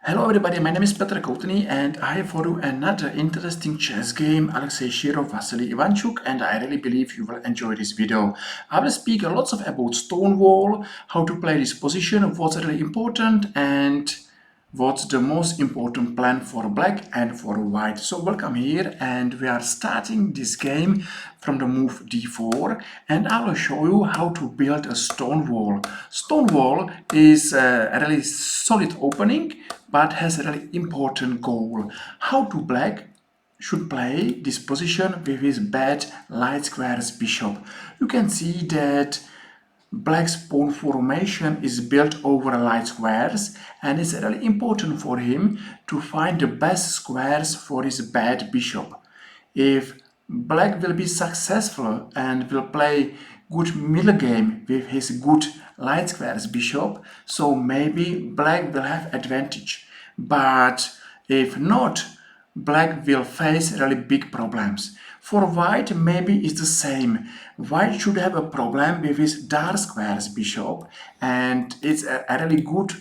Hello everybody, my name is Petr Koutny and I have for you another interesting chess game, A.Shirov, Vassily Ivanchuk, and I really believe you will enjoy this video. I will speak a lot about stonewall, how to play this position, what's really important and what's the most important plan for black and for white. So welcome here, and we are starting this game from the move d4, and I will show you how to build a stone wall. Stone wall is a really solid opening but has a really important goal. How to black should play this position with his bad light squares bishop. You can see that black's pawn formation is built over light squares, and it's really important for him to find the best squares for his bad bishop. If black will be successful and will play good middle game with his good light squares bishop, so maybe black will have advantage. But if not, black will face really big problems. For white, maybe it's the same. White should have a problem with his dark squares bishop, and it's a really good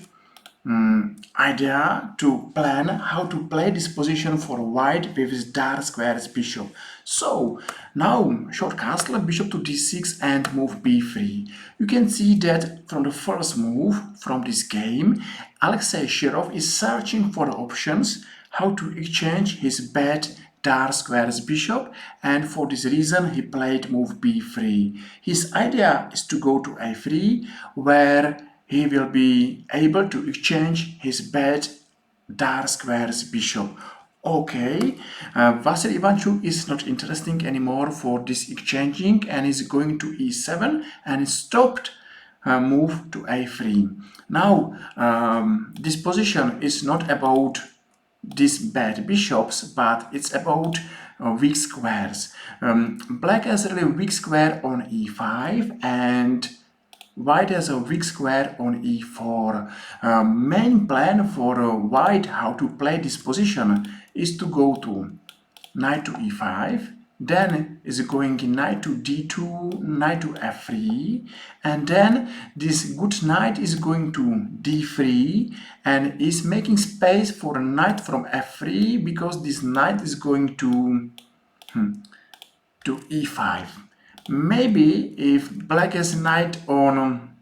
idea to plan how to play this position for white with his dark squares bishop. So now short castle, bishop to d6 and move b3. You can see that from the first move from this game, A.Shirov is searching for options how to exchange his bad dark squares bishop, and for this reason he played move b3. His idea is to go to a3, where he will be able to exchange his bad dark squares bishop. Okay, Vassily Ivanchuk is not interesting anymore for this exchanging and is going to e7 and stopped move to a3. Now this position is not about these bad bishops, but it's about weak squares. Black has a really weak square on e5 and white has a weak square on e4. Main plan for white how to play this position is to go to knight to e5, then is going knight to d2, knight to f3, and then this good knight is going to d3 and is making space for a knight from f3 because this knight is going to e5. Maybe if black has knight on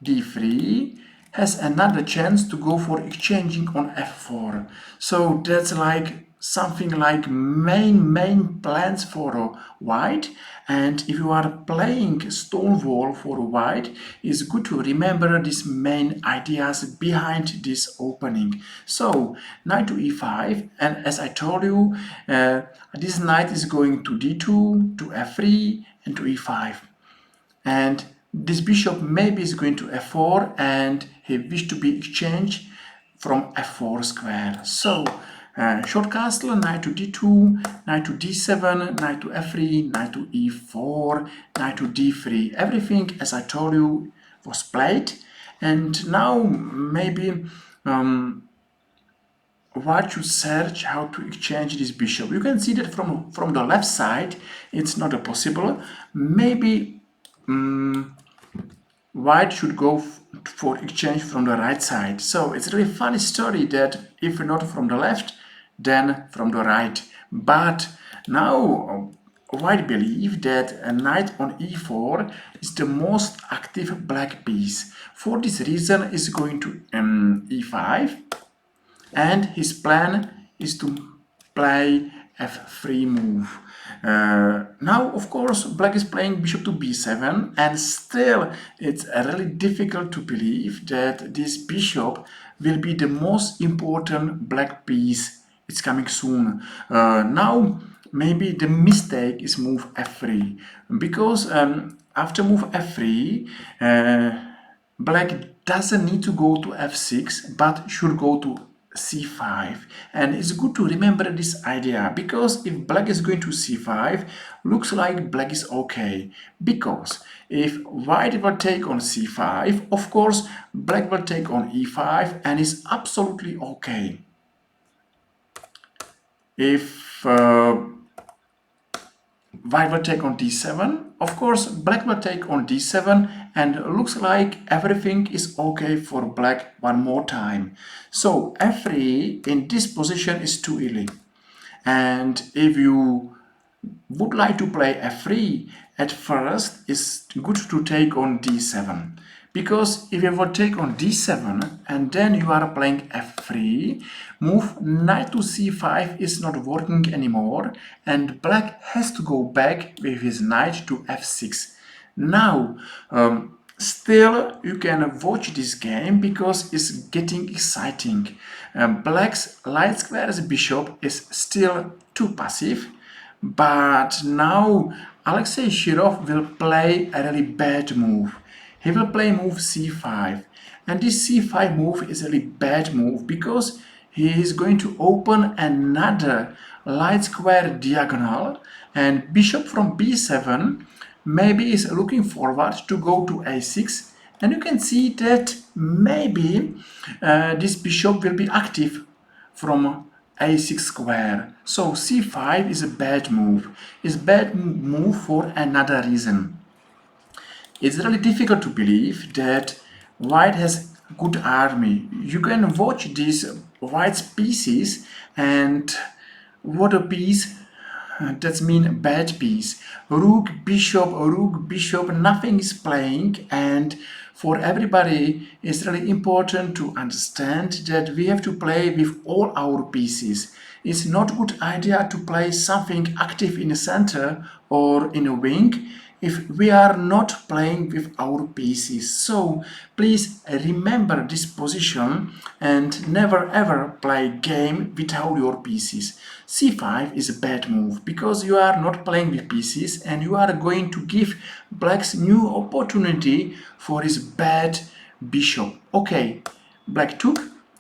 d3, has another chance to go for exchanging on f4. So that's like something like main plans for white. And if you are playing stonewall for white, it's good to remember these main ideas behind this opening. So knight to e5, and as I told you, this knight is going to d2, to f3 and to e5, and this bishop maybe is going to f4 and he wished to be exchanged from f4 square. So short castle, knight to d2, knight to d7, knight to f3, knight to e4, knight to d3. Everything, as I told you, was played, and now maybe white should search how to exchange this bishop. You can see that from the left side it's not possible. Maybe white should go for exchange from the right side. So it's a really funny story that if not from the left, then from the right. But now white believe that a knight on e4 is the most active black piece. For this reason is going to e5, and his plan is to play f3 move. Now of course black is playing bishop to b7, and still it's really difficult to believe that this bishop will be the most important black piece. It's coming soon. Now maybe the mistake is move f3, because after move f3 black doesn't need to go to f6 but should go to c5, and it's good to remember this idea, because if black is going to c5, looks like black is okay, because if white will take on c5, of course black will take on e5 and it's absolutely okay. If white will take on d7. Of course, black will take on d7, and looks like everything is okay for black one more time. So f3 in this position is too early. And if you would like to play f3, at first it's good to take on d7. Because if you will take on d7 and then you are playing f3, move knight to c5 is not working anymore, and black has to go back with his knight to f6. Now, still you can watch this game because it's getting exciting. Black's light squares bishop is still too passive, but now A.Shirov will play a really bad move. He will play move c5, and this c5 move is a really bad move because he is going to open another light square diagonal, and bishop from b7 maybe is looking forward to go to a6, and you can see that maybe this bishop will be active from a6 square. So c5 is a bad move. It's a bad move for another reason. It's really difficult to believe that white has good army. You can watch these white pieces, and what a piece, that means bad piece. Rook, bishop, nothing is playing, and for everybody it's really important to understand that we have to play with all our pieces. It's not a good idea to play something active in the center or in a wing if we are not playing with our pieces. So please remember this position and never ever play game without your pieces. c5 is a bad move because you are not playing with pieces and you are going to give black's new opportunity for his bad bishop. Okay, black took,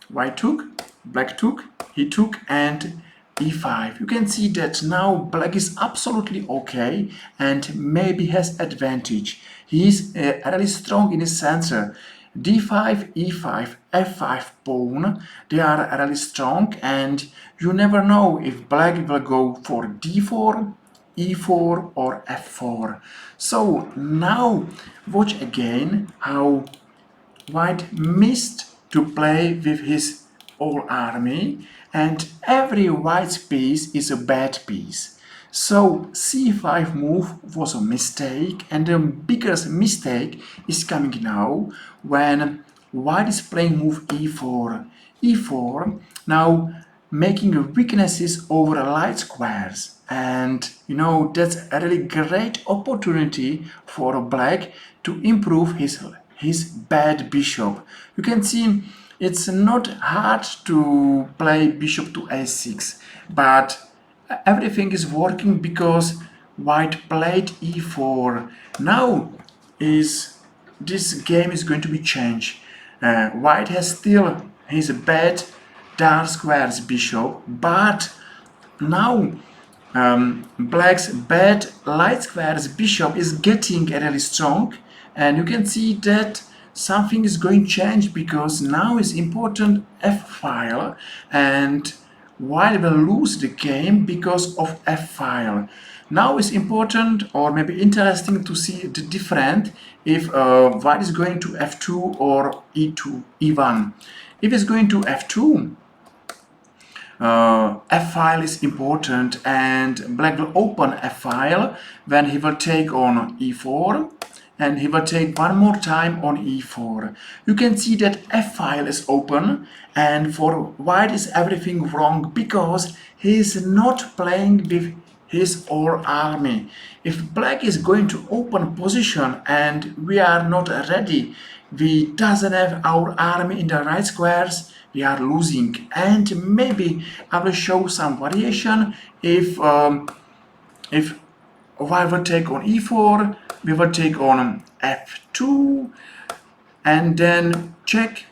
white took, black took, he took, and e5. You can see that now black is absolutely okay and maybe has advantage. He is really strong in his center. d5, e5, f5 pawn, they are really strong, and you never know if black will go for d4, e4 or f4. So now watch again how white missed to play with his whole army, and every white piece is a bad piece. So c5 move was a mistake, and the biggest mistake is coming now when white is playing move e4. e4 now making weaknesses over light squares, and you know that's a really great opportunity for black to improve his bad bishop. You can see it's not hard to play bishop to a6, but everything is working because white played e4. Now this game is going to be changed. White has still his bad dark squares bishop, but now black's bad light squares bishop is getting really strong, and you can see that something is going to change because now is important f-file, and white will lose the game because of f-file. Now it's important or maybe interesting to see the difference if white is going to f2 or e2, e1. If it's going to f2, f-file is important, and black will open f-file when he will take on e4, and he will take one more time on e4. You can see that f-file is open, and for white is everything wrong because he is not playing with his whole army. If black is going to open position and we are not ready, we doesn't have our army in the right squares, we are losing. And maybe I will show some variation. If white will take on e4, we will take on f2 and then check,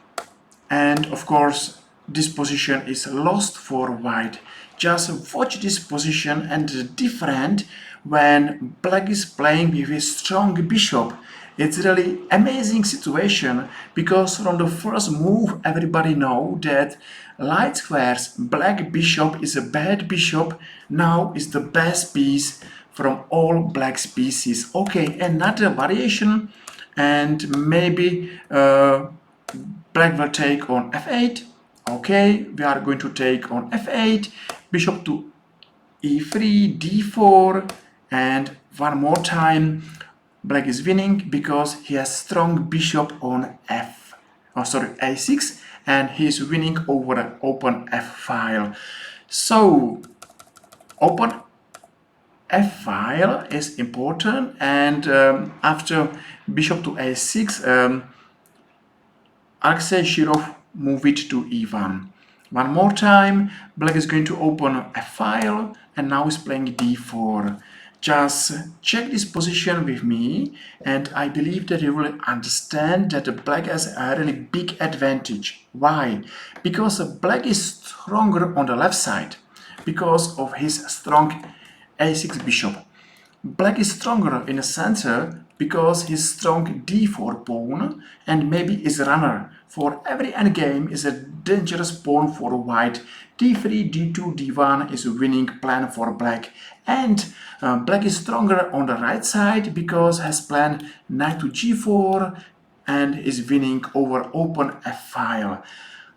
and of course this position is lost for white. Just watch this position and the different when black is playing with a strong bishop. It's really amazing situation because from the first move everybody know that light squares black bishop is a bad bishop. Now is the best piece from all black's pieces. Okay, another variation, and maybe black will take on f8. Okay, we are going to take on f8, bishop to e3, d4, and one more time black is winning because he has strong bishop on a6, and he is winning over an open f file. So open f file is important, and after bishop to a6, A.Shirov move it to e1. One more time, black is going to open a file, and now is playing d4. Just check this position with me, and I believe that you will understand that black has a really big advantage. Why? Because black is stronger on the left side because of his strong a6 bishop. Black is stronger in the center because his strong d4 pawn and maybe his runner for every endgame is a dangerous pawn for white. d3, d2, d1 is a winning plan for black, and black is stronger on the right side because has plan knight to g4 and is winning over open f file.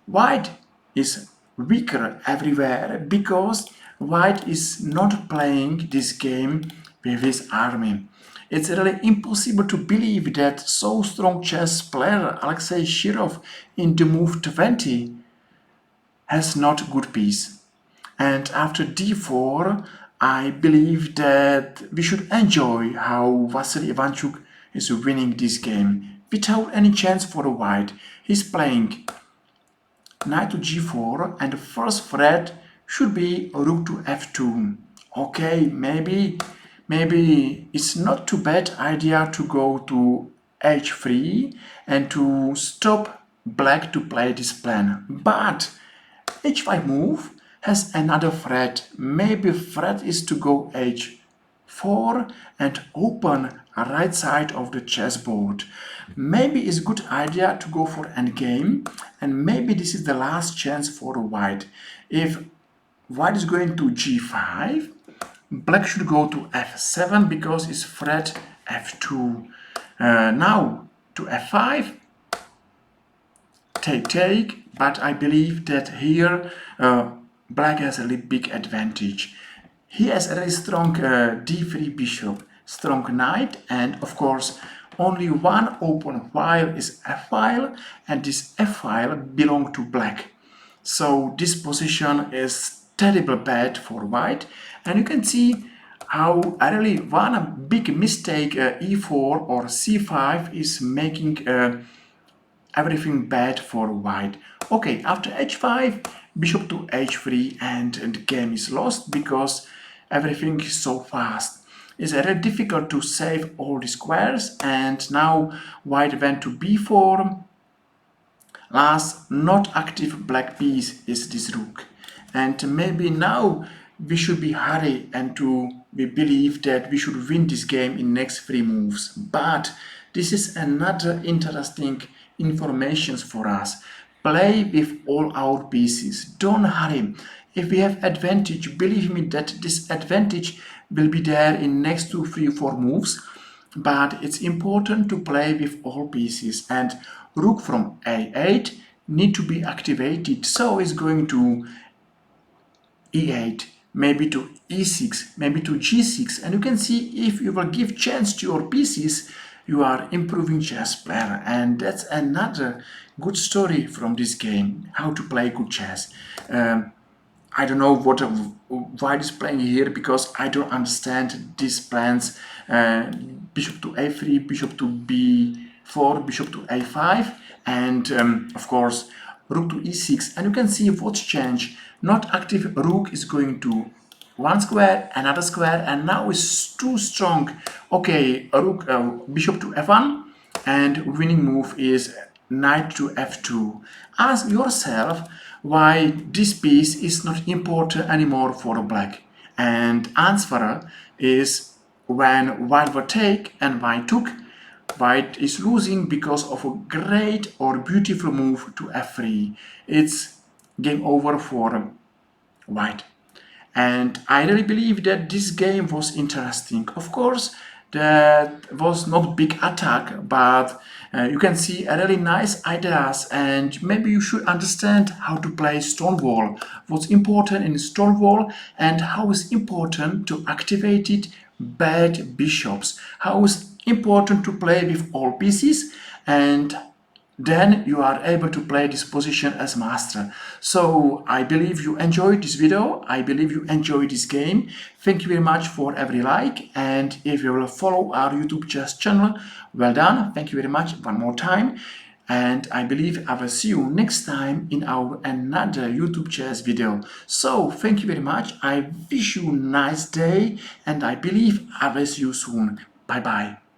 White is weaker everywhere because white is not playing this game with his army. It's really impossible to believe that so strong chess player A.Shirov in the move 20 has not good piece. And after d4, I believe that we should enjoy how Vassily Ivanchuk is winning this game without any chance for a white. He's playing knight to g4, and the first threat should be rook to f2. Okay, maybe it's not too bad idea to go to h3 and to stop black to play this plan. But h5 move has another threat. Maybe threat is to go h4 and open a right side of the chessboard. Maybe it's a good idea to go for endgame, and maybe this is the last chance for white. If white is going to g5, black should go to f7 because it's threat f2. Now to f5, take, but I believe that here black has a really big advantage. He has a very strong d3 bishop, strong knight, and of course only one open file is f file, and this f file belongs to black. So this position is terrible bad for white, and you can see how really one big mistake e4 or c5 is making everything bad for white. Okay, after h5, bishop to h3, and the game is lost because everything is so fast. It's very difficult to save all the squares, and now white went to b4. Last not active black piece is this rook, and maybe now we should be hurry and we believe that we should win this game in next 3 moves. But this is another interesting information for us. Play with all our pieces. Don't hurry. If we have advantage, believe me that this advantage will be there in next 2, 3, 4 moves. But it's important to play with all pieces, and rook from a8 need to be activated. So it's going to e8, maybe to e6, maybe to g6, and you can see if you will give chance to your pieces, you are improving chess player. And that's another good story from this game, how to play good chess. I don't know what white is playing here because I don't understand these plans. Bishop to a3, bishop to b4, bishop to a5, and of course rook to e6. And you can see what's changed. Not active rook is going to one square, another square, and now it's too strong. Okay, rook, bishop to f1, and winning move is knight to f2. Ask yourself why this piece is not important anymore for black. And answer is when white will take and white took, white is losing because of a great or beautiful move to f3. It's game over for white. and I really believe that this game was interesting. Of course, that was not big attack, but you can see a really nice ideas, and maybe you should understand how to play stonewall, what's important in stonewall, and how is important to activate it bad bishops, how is important to play with all pieces, and then you are able to play this position as master. So I believe you enjoyed this video. I believe you enjoyed this game. Thank you very much for every like, and if you will follow our YouTube channel, well done. Thank you very much one more time, and I believe I will see you next time in our another YouTube chess video. So thank you very much. I wish you a nice day, and I believe I will see you soon. Bye bye.